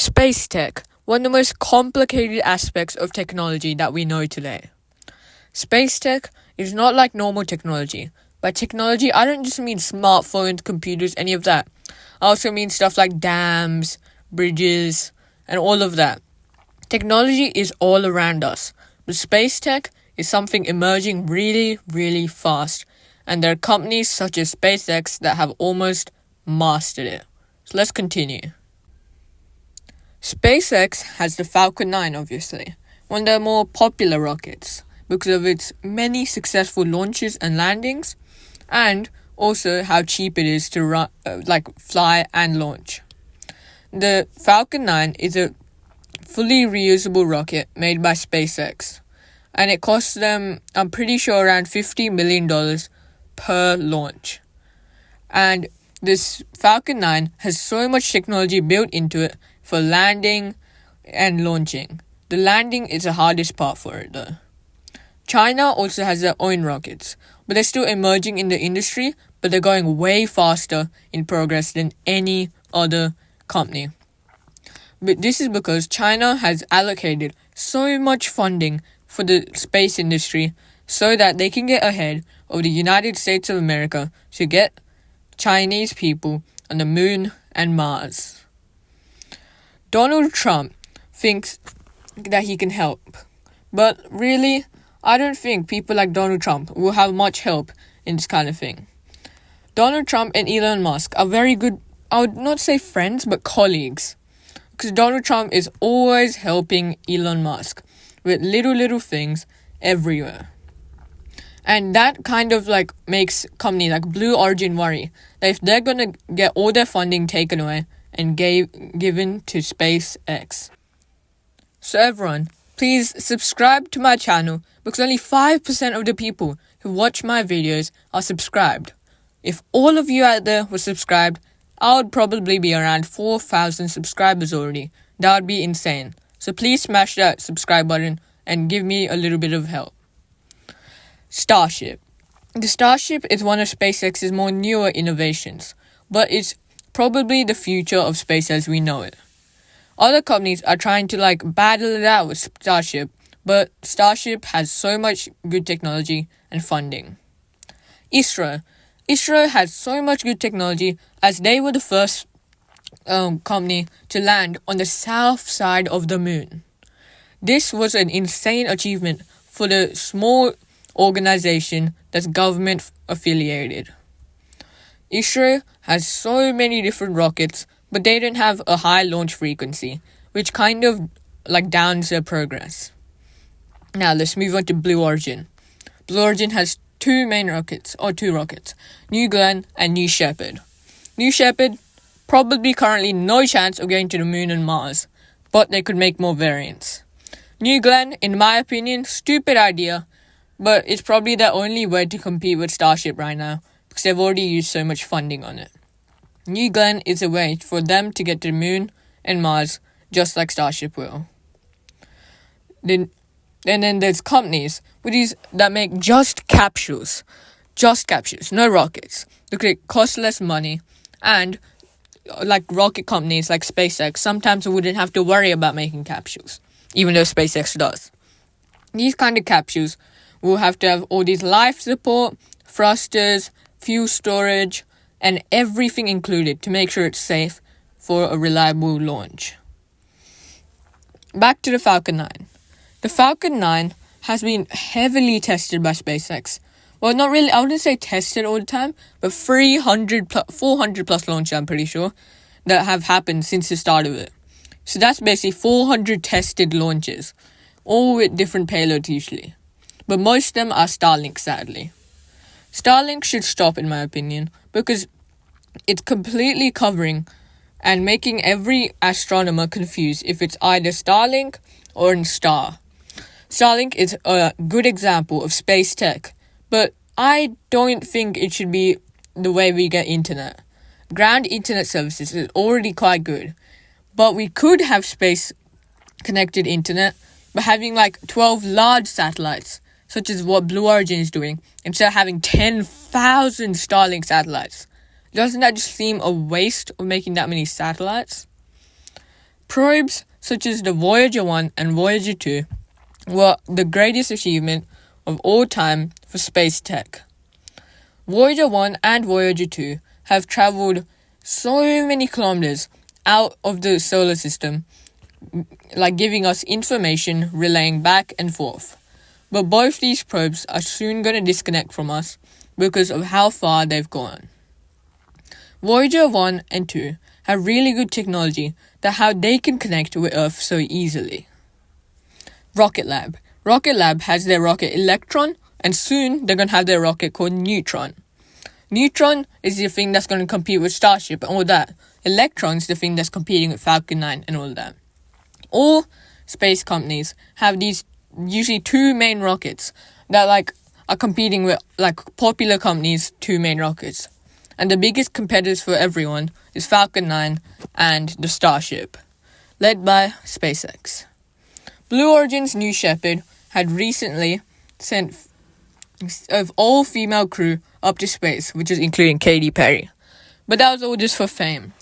Space tech, one of the most complicated aspects of technology that we know today. Space tech is not like normal technology. By technology, I don't just mean smartphones, computers, any of that. I also mean stuff like dams, bridges, and all of that. Technology is all around us, but space tech is something emerging really, really fast, and there are companies such as SpaceX that have almost mastered it. So let's continue. SpaceX has the Falcon 9, obviously, one of their more popular rockets because of its many successful launches and landings, and also how cheap it is to fly and launch. The Falcon 9 is a fully reusable rocket made by SpaceX, and it costs them, I'm pretty sure, around $50 million per launch. And this Falcon 9 has so much technology built into it for landing and launching. The landing is the hardest part for it though. China also has their own rockets, but they're still emerging in the industry, but they're going way faster in progress than any other company. But this is because China has allocated so much funding for the space industry so that they can get ahead of the United States of America to get Chinese people on the moon and Mars. Donald Trump thinks that he can help, but really, I don't think people like Donald Trump will have much help in this kind of thing. Donald Trump and Elon Musk are very good, I would not say friends, but colleagues. Because Donald Trump is always helping Elon Musk with little things everywhere. And that kind of makes companies like Blue Origin worry that if they're gonna get all their funding taken away and given to SpaceX. So everyone, please subscribe to my channel because only 5% of the people who watch my videos are subscribed. If all of you out there were subscribed, I would probably be around 4,000 subscribers already. That would be insane. So please smash that subscribe button and give me a little bit of help. Starship. The Starship is one of SpaceX's more newer innovations, but it's probably the future of space as we know it. Other companies are trying to battle it out with Starship, but Starship has so much good technology and funding. ISRO has so much good technology as they were the first company to land on the south side of the moon. This was an insane achievement for the small organization that's government affiliated. ISRO has so many different rockets, but they don't have a high launch frequency, which kind of downs their progress. Now let's move on to Blue Origin. Blue Origin has two rockets, New Glenn and New Shepard. New Shepard, probably currently no chance of going to the moon and Mars, but they could make more variants. New Glenn, in my opinion, stupid idea, but it's probably their only way to compete with Starship right now, because they've already used so much funding on it. New Glenn is a way for them to get to the moon and Mars, just like Starship will. And then there's companies that make just capsules, no rockets. They cost less money, and rocket companies like SpaceX sometimes wouldn't have to worry about making capsules, even though SpaceX does. These kind of capsules will have to have all these life support, thrusters, fuel storage, and everything included to make sure it's safe for a reliable launch. Back to the Falcon 9. The Falcon 9 has been heavily tested by SpaceX. Well, not really, I wouldn't say tested all the time, but 400 plus launches, I'm pretty sure, that have happened since the start of it. So that's basically 400 tested launches, all with different payloads usually. But most of them are Starlink, sadly. Starlink should stop, in my opinion, because it's completely covering and making every astronomer confused if it's either Starlink or a star. Starlink is a good example of space tech, but I don't think it should be the way we get internet. Ground internet services is already quite good, but we could have space-connected internet by having 12 large satellites, such as what Blue Origin is doing, instead of having 10,000 Starlink satellites. Doesn't that just seem a waste of making that many satellites? Probes such as the Voyager 1 and Voyager 2 were the greatest achievement of all time for space tech. Voyager 1 and Voyager 2 have traveled so many kilometers out of the solar system, like giving us information relaying back and forth. But both these probes are soon going to disconnect from us because of how far they've gone. Voyager 1 and 2 have really good technology that how they can connect with Earth so easily. Rocket Lab. Rocket Lab has their rocket Electron, and soon they're going to have their rocket called Neutron. Neutron is the thing that's going to compete with Starship and all that. Electron's the thing that's competing with Falcon 9 and all that. All space companies have these usually two main rockets that are competing with popular companies' two main rockets. And the biggest competitors for everyone is Falcon 9 and the Starship, led by SpaceX. Blue Origin's New Shepard had recently sent an all-female crew up to space, which is including Katy Perry. But that was all just for fame.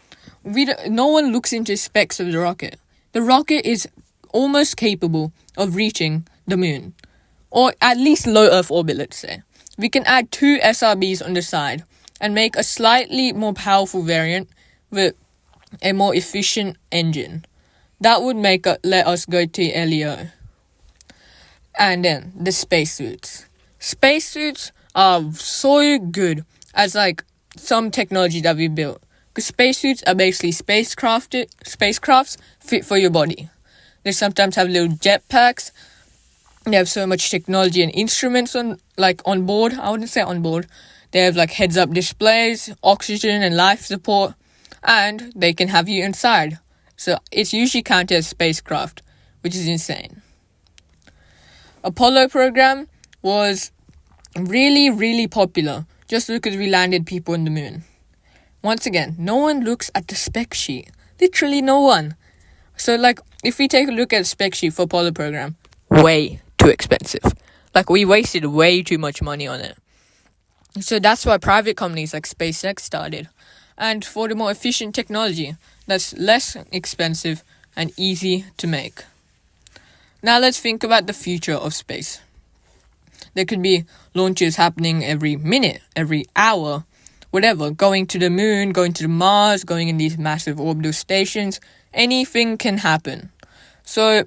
No one looks into specs of the rocket. The rocket is almost capable of reaching the moon, or at least low Earth orbit, let's say. We can add 2 SRBs on the side and make a slightly more powerful variant with a more efficient engine. That would let us go to LEO. And then the spacesuits. Spacesuits are so good as some technology that we built. Because spacesuits are basically spacecrafts fit for your body. They sometimes have little jetpacks. They have so much technology and instruments on board. I wouldn't say on board. They have heads-up displays, oxygen and life support, and they can have you inside. So it's usually counted as spacecraft, which is insane. Apollo program was really, really popular just because we landed people on the moon. Once again, no one looks at the spec sheet. Literally no one. So if we take a look at the spec sheet for Apollo program, way too expensive. We wasted way too much money on it. So that's why private companies like SpaceX started. And for the more efficient technology that's less expensive and easy to make. Now let's think about the future of space. There could be launches happening every minute, every hour, whatever. Going to the moon, going to Mars, going in these massive orbital stations. Anything can happen. So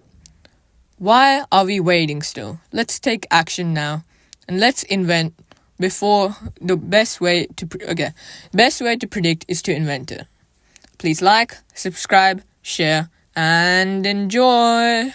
why are we waiting still? Let's take action now. And let's invent before the best way to predict is to invent it. Please like, subscribe, share, and enjoy.